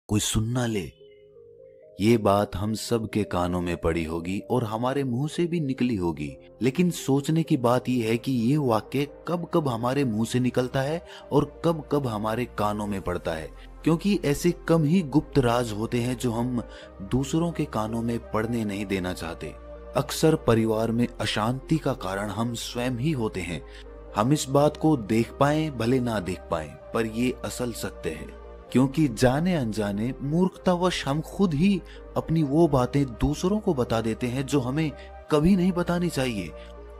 कोई सुन ना ले। ये बात हम सब के कानों में पड़ी होगी और हमारे मुंह से भी निकली होगी, लेकिन सोचने की बात यह है कि ये वाक्य कब कब हमारे मुंह से निकलता है और कब कब हमारे कानों में पड़ता है, क्योंकि ऐसे कम ही गुप्त राज होते हैं जो हम दूसरों के कानों में पड़ने नहीं देना चाहते। अक्सर परिवार में अशांति का कारण हम स्वयं ही होते हैं। हम इस बात को देख पाए भले ना देख पाए, पर ये असल सत्य है, क्योंकि जाने अनजाने मूर्खतावश हम खुद ही अपनी वो बातें दूसरों को बता देते हैं जो हमें कभी नहीं बतानी चाहिए।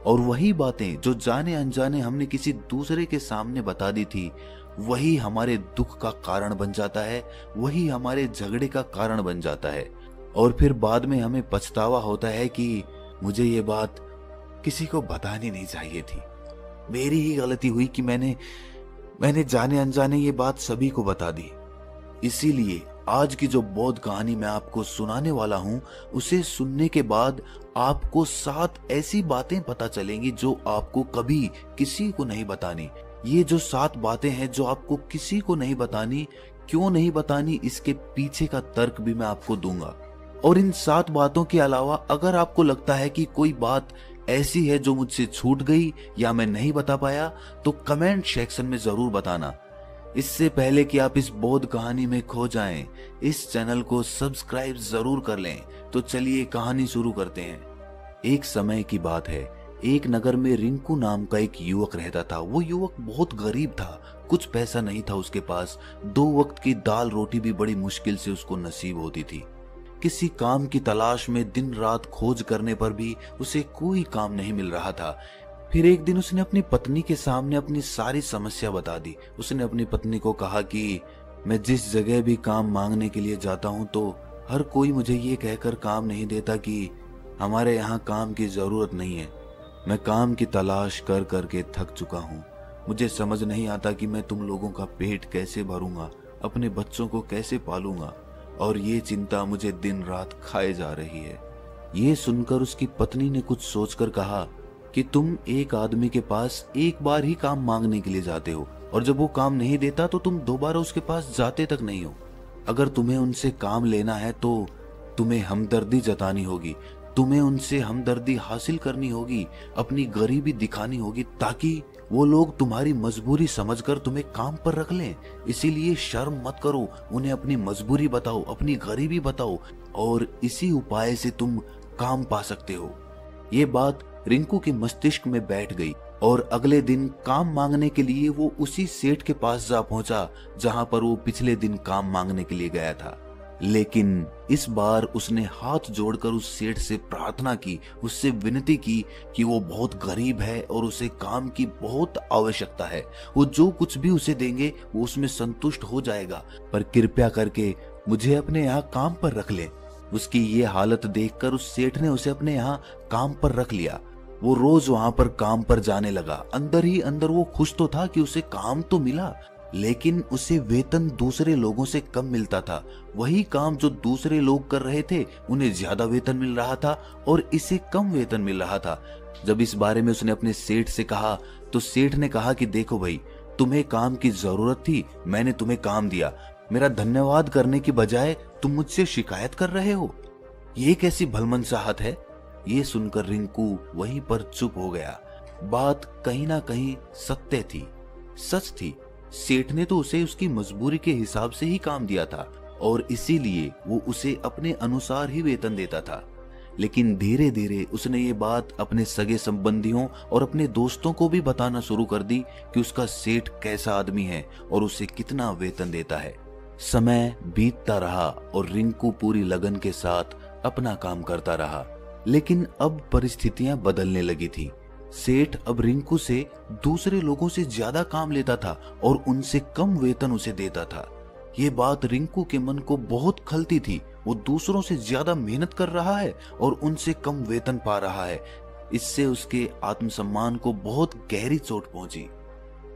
और वही बातें जो जाने अनजाने हमने किसी दूसरे के सामने बता दी थी, वही हमारे दुख का कारण बन जाता है, वही हमारे झगड़े का कारण बन जाता है। और फिर बाद में हमें पछतावा होता है कि मुझे ये बात किसी को बतानी नहीं चाहिए थी। मेरी ही गलती हुई कि मैंने जाने अनजाने ये बात सभी को बता दी। इसीलिए आज की जो बौद्ध कहानी मैं आपको सुनाने वाला हूं, उसे सुनने के बाद आपको 7 ऐसी बातें पता चलेंगी जो आपको कभी किसी को नहीं बतानी। ये जो 7 बातें हैं जो आपको किसी को नहीं बतानी, क्यों नहीं बतानी, इसके पीछे का तर्क भी मैं आपको दूंगा। और इन 7 बातों के अलावा अगर आपको लगता है कि कोई बात ऐसी है जो मुझसे छूट गई या मैं नहीं बता पाया, तो कमेंट सेक्शन में जरूर बताना। इससे पहले कि आप इस बौद्ध कहानी में खो जाएं, इस चैनल को सब्सक्राइब जरूर कर लें। तो चलिए कहानी शुरू करते हैं। एक समय की बात है, एक नगर में रिंकू नाम का एक युवक रहता था। वो युवक बहुत गरीब था, कुछ पैसा नहीं था उसके पास। 2 वक्त की दाल रोटी भी बड़ी मुश्किल से उसको नसीब होती थी। किसी काम की तलाश में दिन रात खोज करने पर भी उसे कोई काम नहीं मिल रहा था। फिर एक दिन उसने अपनी पत्नी के सामने अपनी सारी समस्या बता दी। उसने अपनी पत्नी को कहा कि मैं जिस जगह भी काम मांगने के लिए जाता हूँ तो हर कोई मुझे ये कहकर काम नहीं देता कि हमारे यहाँ काम की जरूरत नहीं है। मैं काम की तलाश कर करके थक चुका हूँ। मुझे समझ नहीं आता कि मैं तुम लोगों का पेट कैसे भरूंगा, अपने बच्चों को कैसे पालूंगा, और ये चिंता मुझे दिन रात खाए जा रही है। ये सुनकर उसकी पत्नी ने कुछ सोचकर कहा कि तुम एक आदमी के पास एक बार ही काम मांगने के लिए जाते हो, और जब वो काम नहीं देता तो तुम दोबारा उसके पास जाते तक नहीं हो। अगर तुम्हें उनसे काम लेना है तो तुम्हें हमदर्दी जतानी होगी, तुम्हें उनसे हमदर्दी हासिल करनी होगी, अपनी गरीबी दिखानी होगी, ताकि वो लोग तुम्हारी मजबूरी समझकर तुम्हें काम पर रख लें। इसीलिए शर्म मत करो, उन्हें अपनी मजबूरी बताओ, अपनी गरीबी बताओ, और इसी उपाय से तुम काम पा सकते हो। ये बात रिंकू के मस्तिष्क में बैठ गई और अगले दिन काम मांगने के लिए वो उसी सेठ के पास जा पहुंचा जहां पर वो पिछले दिन काम मांगने के लिए गया था। लेकिन इस बार उसने हाथ जोड़कर उस सेठ से प्रार्थना की, उससे विनती की कि वो बहुत गरीब है और उसे काम की बहुत आवश्यकता है। वो जो कुछ भी उसे देंगे वो उसमें संतुष्ट हो जाएगा, पर कृपया करके मुझे अपने यहाँ काम पर रख ले। उसकी ये हालत देखकर उस सेठ ने उसे अपने यहाँ काम पर रख लिया। वो रोज वहां पर काम पर जाने लगा। अंदर ही अंदर वो खुश तो था कि उसे काम तो मिला, लेकिन उसे वेतन दूसरे लोगों से कम मिलता था। वही काम जो दूसरे लोग कर रहे थे उन्हें ज्यादा वेतन मिल रहा था और इसे कम वेतन मिल रहा था। जब इस बारे में उसने अपने सेठ से कहा तो सेठ ने कहा कि देखो भाई, तुम्हें काम की जरूरत थी, मैंने तुम्हें काम दिया, मेरा धन्यवाद करने की बजाय तुम मुझसे शिकायत कर रहे हो, ये कैसी भलमनचाहत है। ये सुनकर रिंकू वहीं पर चुप हो गया। बात कहीं ना कहीं सत्य थी, सच थी। सेठ ने तो उसे उसकी मजबूरी के हिसाब से ही काम दिया था और इसीलिए वो उसे अपने अनुसार ही वेतन देता था। लेकिन धीरे धीरे उसने ये बात अपने सगे संबंधियों और अपने दोस्तों को भी बताना शुरू कर दी कि उसका सेठ कैसा आदमी है और उसे कितना वेतन देता है। समय बीतता रहा और रिंकू पूरी लगन के साथ अपना काम करता रहा। लेकिन अब परिस्थितियां बदलने लगी थी। सेठ अब रिंकू से दूसरे लोगों से ज्यादा काम लेता था और उनसे कम वेतन उसे देता था। ये बात रिंकू के मन को बहुत खलती थी। वो दूसरों से ज्यादा मेहनत कर रहा है और उनसे कम वेतन पा रहा है। इससे उसके आत्मसम्मान को बहुत गहरी चोट पहुंची।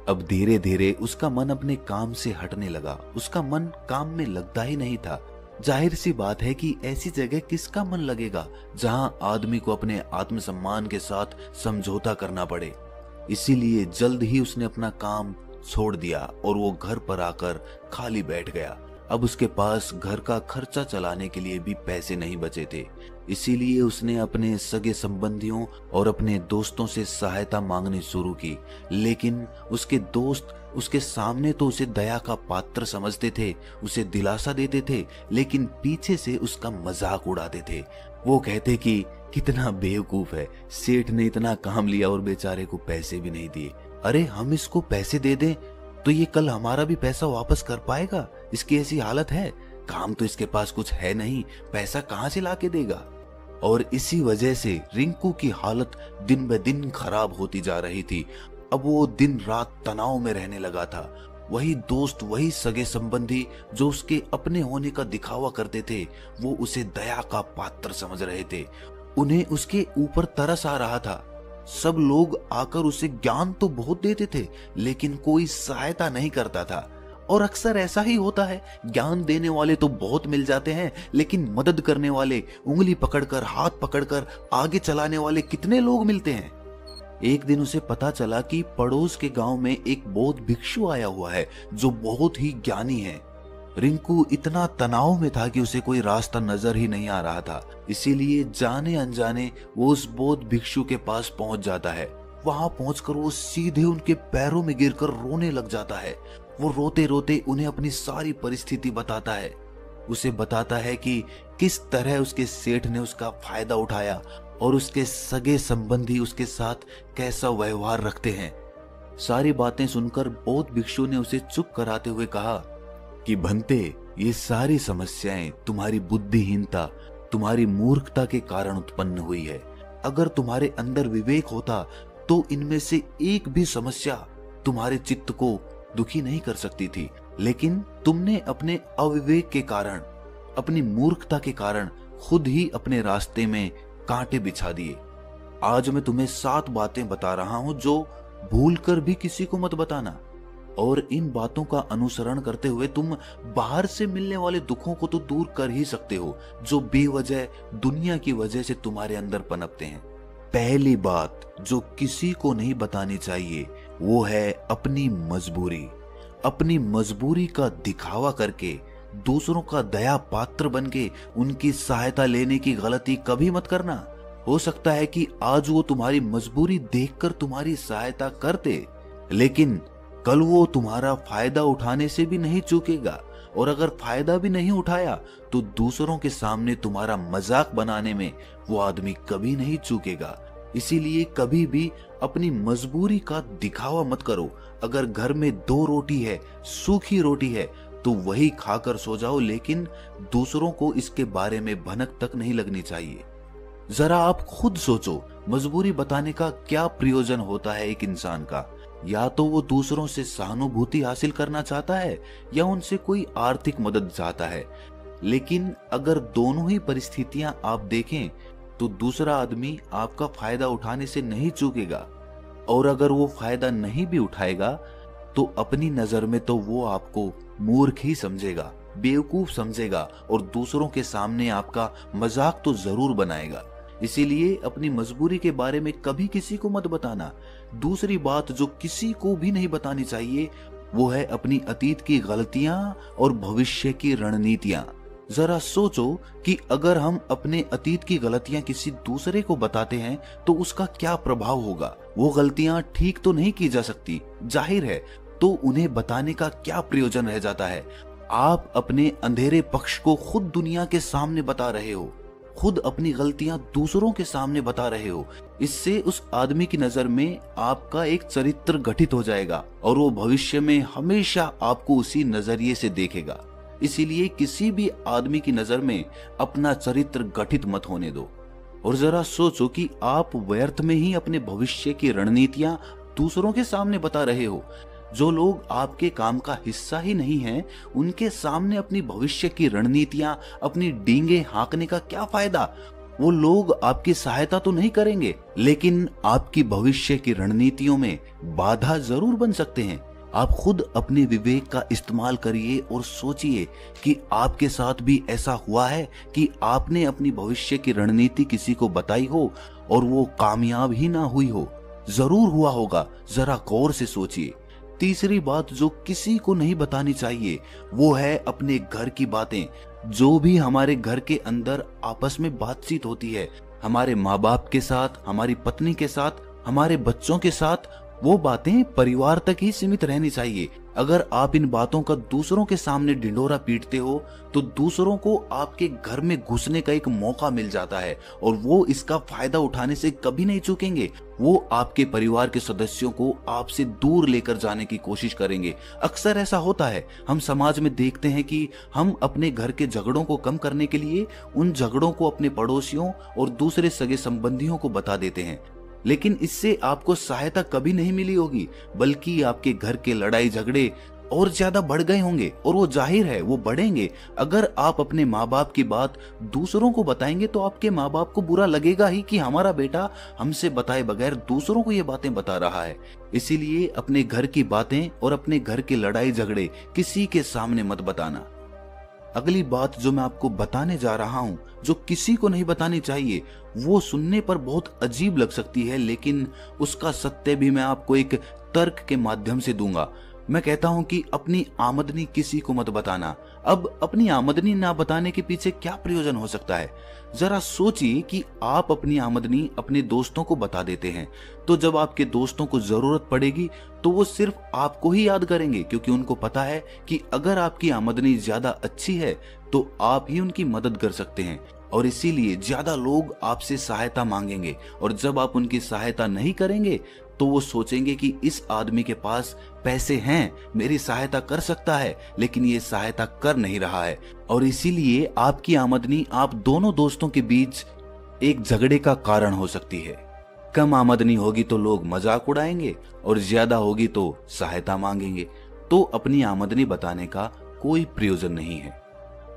अब धीरे धीरे उसका मन अपने काम से हटने लगा। उसका मन काम में लगता ही नहीं था। जाहिर सी बात है कि ऐसी जगह किसका मन लगेगा जहां आदमी को अपने आत्मसम्मान के साथ समझौता करना पड़े। इसीलिए जल्द ही उसने अपना काम छोड़ दिया और वो घर पर आकर खाली बैठ गया। अब उसके पास घर का खर्चा चलाने के लिए भी पैसे नहीं बचे थे। इसीलिए उसने अपने सगे संबंधियों और अपने दोस्तों से सहायता मांगनी शुरू की। लेकिन उसके दोस्त उसके सामने तो उसे दया का पात्र समझते थे, उसे दिलासा देते थे, लेकिन पीछे से उसका मजाक उड़ाते थे। वो कहते कि कितना बेवकूफ है, सेठ ने इतना काम लिया और बेचारे को पैसे भी नहीं दिए। अरे हम इसको पैसे दे दें तो ये कल हमारा भी पैसा वापस कर पाएगा, इसकी ऐसी हालत है, काम तो इसके पास कुछ है नहीं, पैसा कहां से लाके देगा। और इसी वजह से रिंकू की हालत दिन ब दिन खराब होती जा रही थी। अब वो दिन रात तनाव में रहने लगा था। वही दोस्त, वही सगे संबंधी जो उसके अपने होने का दिखावा करते थे, वो उसे दया का पात्र समझ रहे थे। उन्हें उसके ऊपर तरस आ रहा था। सब लोग आकर उसे ज्ञान तो बहुत देते थे, लेकिन कोई सहायता नहीं करता था। और अक्सर ऐसा ही होता है, ज्ञान देने वाले तो बहुत मिल जाते हैं, लेकिन मदद करने वाले, उंगली पकड़कर, हाथ पकड़कर आगे चलाने वाले कितने लोग मिलते हैं। एक दिन उसे पता चला कि पड़ोस के गांव में एक बौद्ध भिक्षु आया हुआ है जो बहुत ही ज्ञानी है। रिंकू इतना तनाव में था कि उसे कोई रास्ता नजर ही नहीं आ रहा था। इसीलिए जाने अनजाने वो उस बौद्ध भिक्षु के पास पहुंच जाता है। वहां पहुंचकर वो सीधे उनके पैरों में गिरकर रोने लग जाता है। वो रोते रोते उन्हें अपनी सारी परिस्थिति बताता है। उसे बताता है कि किस तरह उसके सेठ ने उसका फायदा उठाया और उसके सगे संबंधी उसके साथ कैसा व्यवहार रखते हैं। सारी बातें सुनकर बौद्ध भिक्षु ने उसे चुप कराते हुए कहा कि भंते, ये सारी समस्याएं तुम्हारी बुद्धिहीनता, तुम्हारी मूर्खता के कारण उत्पन्न हुई है। अगर तुम्हारे अंदर विवेक होता तो इनमें से एक भी समस्या तुम्हारे चित्त को दुखी नहीं कर सकती थी, लेकिन तुमने अपने अविवेक के कारण, अपनी मूर्खता के कारण खुद ही अपने रास्ते में कांटे बिछा दिए। आज मैं तुम्हें 7 बातें बता रहा हूं जो भूलकर भी किसी को मत बताना, और इन बातों का अनुसरण करते हुए तुम बाहर से मिलने वाले दुखों को तो दूर कर ही सकते हो जो बेवजह दुनिया की वजह से तुम्हारे अंदर पनपते हैं। पहली बात जो किसी को नहीं बतानी चाहिए वो है अपनी मजबूरी। अपनी मजबूरी का दिखावा करके, दूसरों का दया पात्र बनके उनकी सहायता लेने की गलती कभी मत करना। हो सकता है कि आज वो तुम्हारी मजबूरी देखकर तुम्हारी सहायता करते, लेकिन कल वो तुम्हारा फायदा उठाने से भी नहीं चूकेगा, और अगर फायदा भी नहीं उठाया तो दूसरों के सामने तुम्हारा मजाक बनाने में वो आदमी कभी नहीं चूकेगा। इसीलिए कभी भी अपनी मजबूरी का दिखावा मत करो। अगर घर में 2 रोटी है, सूखी रोटी है, तो वही खाकर सो जाओ, लेकिन दूसरों को इसके बारे में भनक तक नहीं लगनी चाहिए। जरा आप खुद सोचो, मजबूरी बताने का क्या प्रयोजन होता है एक इंसान का? या तो वो दूसरों से सहानुभूति हासिल करना चाहता है या उनसे कोई आर्थिक मदद चाहता है। लेकिन अगर दोनों ही परिस्थितियां आप देखें तो दूसरा आदमी आपका फायदा उठाने से नहीं चूकेगा, और अगर वो फायदा नहीं भी उठाएगा तो अपनी नजर में तो वो आपको मूर्ख ही समझेगा, बेवकूफ समझेगा, और दूसरों के सामने आपका मजाक तो जरूर बनाएगा। इसीलिए अपनी मजबूरी के बारे में कभी किसी को मत बताना। दूसरी बात जो किसी को भी नहीं बतानी चाहिए वो है अपनी अतीत की गलतियां और भविष्य की रणनीतियां। जरा सोचो कि अगर हम अपने अतीत की गलतियां किसी दूसरे को बताते हैं तो उसका क्या प्रभाव होगा। वो गलतियां ठीक तो नहीं की जा सकती, जाहिर है, तो उन्हें बताने का क्या प्रयोजन रह जाता है। आप अपने अंधेरे पक्ष को खुद दुनिया के सामने बता रहे हो, खुद अपनी गलतियां दूसरों के सामने बता रहे हो। इससे उस आदमी की नजर में आपका एक चरित्र गठित हो जाएगा और वो भविष्य में हमेशा आपको उसी नजरिए से देखेगा। इसीलिए किसी भी आदमी की नजर में अपना चरित्र गठित मत होने दो। और जरा सोचो कि आप व्यर्थ में ही अपने भविष्य की रणनीतियां दूसरों के सामने बता रहे हो। जो लोग आपके काम का हिस्सा ही नहीं हैं, उनके सामने अपनी भविष्य की रणनीतियां, अपनी डींगे हाँकने का क्या फायदा? वो लोग आपकी सहायता तो नहीं करेंगे, लेकिन आपकी भविष्य की रणनीतियों में बाधा जरूर बन सकते हैं। आप खुद अपने विवेक का इस्तेमाल करिए और सोचिए कि आपके साथ भी ऐसा हुआ है कि आपने अपनी भविष्य की रणनीति किसी को बताई हो और वो कामयाब ही ना हुई हो। जरूर हुआ होगा, जरा गौर से सोचिए। तीसरी बात जो किसी को नहीं बतानी चाहिए वो है अपने घर की बातें। जो भी हमारे घर के अंदर आपस में बातचीत होती है, हमारे माँ बाप के साथ, हमारी पत्नी के साथ, हमारे बच्चों के साथ, वो बातें परिवार तक ही सीमित रहनी चाहिए। अगर आप इन बातों का दूसरों के सामने ढिंढोरा पीटते हो तो दूसरों को आपके घर में घुसने का एक मौका मिल जाता है और वो इसका फायदा उठाने से कभी नहीं चूकेंगे। वो आपके परिवार के सदस्यों को आपसे दूर लेकर जाने की कोशिश करेंगे। अक्सर ऐसा होता है, हम समाज में देखते हैं कि हम अपने घर के झगड़ों को कम करने के लिए उन झगड़ों को अपने पड़ोसियों और दूसरे सगे संबंधियों को बता देते हैं, लेकिन इससे आपको सहायता कभी नहीं मिली होगी, बल्कि आपके घर के लड़ाई झगड़े और ज्यादा बढ़ गए होंगे और वो जाहिर है वो बढ़ेंगे। अगर आप अपने माँ बाप की बात दूसरों को बताएंगे तो आपके माँ बाप को बुरा लगेगा ही कि हमारा बेटा हमसे बताए बगैर दूसरों को ये बातें बता रहा है। इसीलिए अपने घर की बातें और अपने घर के लड़ाई झगड़े किसी के सामने मत बताना। अगली बात जो मैं आपको बताने जा रहा हूं, जो किसी को नहीं बतानी चाहिए, वो सुनने पर बहुत अजीब लग सकती है, लेकिन उसका सत्य भी मैं आपको एक तर्क के माध्यम से दूंगा। मैं कहता हूं कि अपनी आमदनी किसी को मत बताना। अब अपनी आमदनी ना बताने के पीछे क्या प्रयोजन हो सकता है? जरा सोचिए कि आप अपनी आमदनी अपने दोस्तों को बता देते हैं, तो जब आपके दोस्तों को जरूरत पड़ेगी तो वो सिर्फ आपको ही याद करेंगे, क्योंकि उनको पता है कि अगर आपकी आमदनी ज्यादा अच्छी है तो आप ही उनकी मदद कर सकते हैं, और इसीलिए ज्यादा लोग आपसे सहायता मांगेंगे। और जब आप उनकी सहायता नहीं करेंगे तो वो सोचेंगे कि इस आदमी के पास पैसे हैं, मेरी सहायता कर सकता है, लेकिन ये सहायता कर नहीं रहा है। और इसीलिए आपकी आमदनी आप दोनों दोस्तों के बीच एक झगड़े का कारण हो सकती है। कम आमदनी होगी तो लोग मजाक उड़ाएंगे और ज्यादा होगी तो सहायता मांगेंगे, तो अपनी आमदनी बताने का कोई प्रयोजन नहीं है।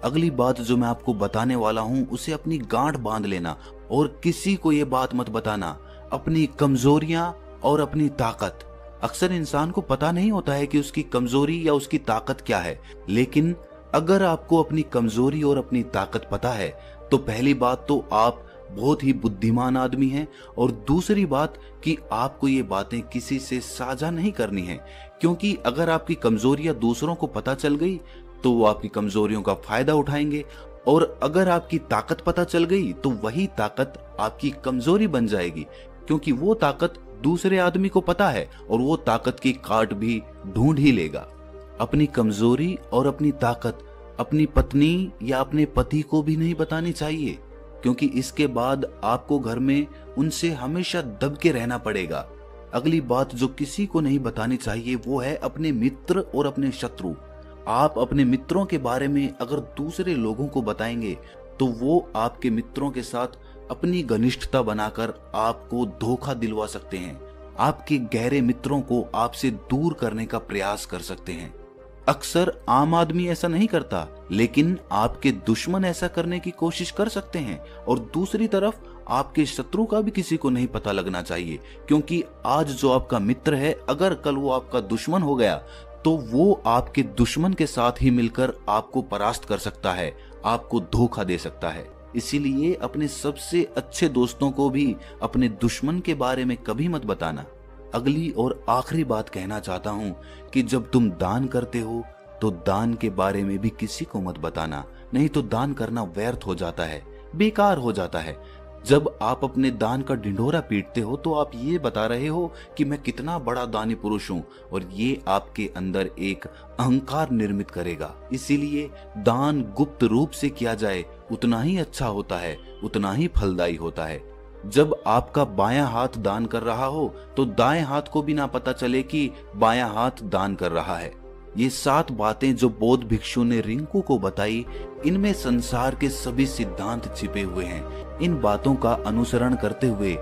अगली बात जो मैं आपको बताने वाला हूं उसे अपनी गांठ बांध लेना और किसी को ये बात मत बताना। अपनी कमजोरियां और अपनी ताकत। अक्सर इंसान को पता नहीं होता है कि उसकी कमजोरी या उसकी ताकत क्या है, लेकिन अगर आपको अपनी कमजोरी और अपनी ताकत पता है तो पहली बात तो आप बहुत ही बुद्धिमान आदमी हैं, और दूसरी बात कि आपको ये बातें किसी से साझा नहीं करनी है, क्योंकि अगर आपकी कमजोरियां दूसरों को पता चल गई तो वो आपकी कमजोरियों का फायदा उठाएंगे, और अगर आपकी ताकत पता चल गई तो वही ताकत आपकी कमजोरी बन जाएगी, क्योंकि वो ताकत दूसरे आदमी को पता है और वो ताकत की काट भी ढूंढ ही लेगा। अपनी कमजोरी और अपनी ताकत अपनी पत्नी या अपने पति को भी नहीं बतानी चाहिए, क्योंकि इसके बाद आपको घर में उनसे हमेशा दब के रहना पड़ेगा। अगली बात जो किसी को नहीं बतानी चाहिए वो है अपने मित्र और अपने शत्रु। आप अपने मित्रों के बारे में अगर दूसरे लोगों को बताएंगे तो वो आपके मित्रों के साथ अपनी घनिष्ठता बनाकर आपको धोखा दिलवा सकते हैं। आपके गहरे मित्रों को आपसे दूर करने का प्रयास कर सकते हैं। अक्सर आम आदमी ऐसा नहीं करता, लेकिन आपके दुश्मन ऐसा करने की कोशिश कर सकते हैं। और दूसरी तरफ आपके शत्रु का भी किसी को नहीं पता लगना चाहिए, क्योंकि आज जो आपका मित्र है अगर कल वो आपका दुश्मन हो गया तो वो आपके दुश्मन के साथ ही मिलकर आपको परास्त कर सकता है, आपको धोखा दे सकता है। इसीलिए अपने सबसे अच्छे दोस्तों को भी अपने दुश्मन के बारे में कभी मत बताना। अगली और आखिरी बात कहना चाहता हूं कि जब तुम दान करते हो तो दान के बारे में भी किसी को मत बताना, नहीं तो दान करना व्यर्थ हो जाता है, बेकार हो जाता है। जब आप अपने दान का ढिंढोरा पीटते हो तो आप ये बता रहे हो कि मैं कितना बड़ा दानी पुरुष हूं, और ये आपके अंदर एक अहंकार निर्मित करेगा। इसीलिए दान गुप्त रूप से किया जाए उतना ही अच्छा होता है, उतना ही फलदायी होता है। जब आपका बायां हाथ दान कर रहा हो तो दाएं हाथ को भी ना पता चले कि बायां हाथ दान कर रहा है। ये 7 बातें जो बौद्ध भिक्षु ने रिंकू को बताई, इनमें संसार के सभी सिद्धांत छिपे हुए हैं। इन बातों का अनुसरण करते हुए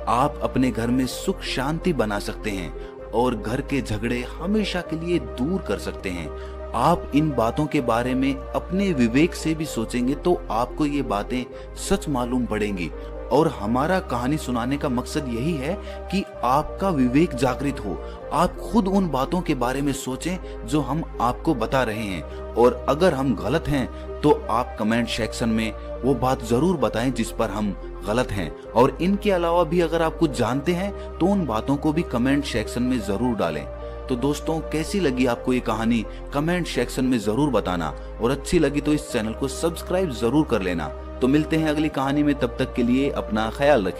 आप अपने घर में सुख शांति बना सकते हैं और घर के झगड़े हमेशा के लिए दूर कर सकते हैं। आप इन बातों के बारे में अपने विवेक से भी सोचेंगे तो आपको ये बातें सच मालूम पड़ेंगी। और हमारा कहानी सुनाने का मकसद यही है कि आपका विवेक जागृत हो, आप खुद उन बातों के बारे में सोचें जो हम आपको बता रहे हैं, और अगर हम गलत हैं तो आप कमेंट सेक्शन में वो बात जरूर बताएं जिस पर हम गलत हैं। और इनके अलावा भी अगर आप कुछ जानते हैं तो उन बातों को भी कमेंट सेक्शन में जरूर डालें। तो दोस्तों कैसी लगी आपको ये कहानी कमेंट सेक्शन में जरूर बताना, और अच्छी लगी तो इस चैनल को सब्सक्राइब जरूर कर लेना। तो मिलते हैं अगली कहानी में, तब तक के लिए अपना ख्याल रखें।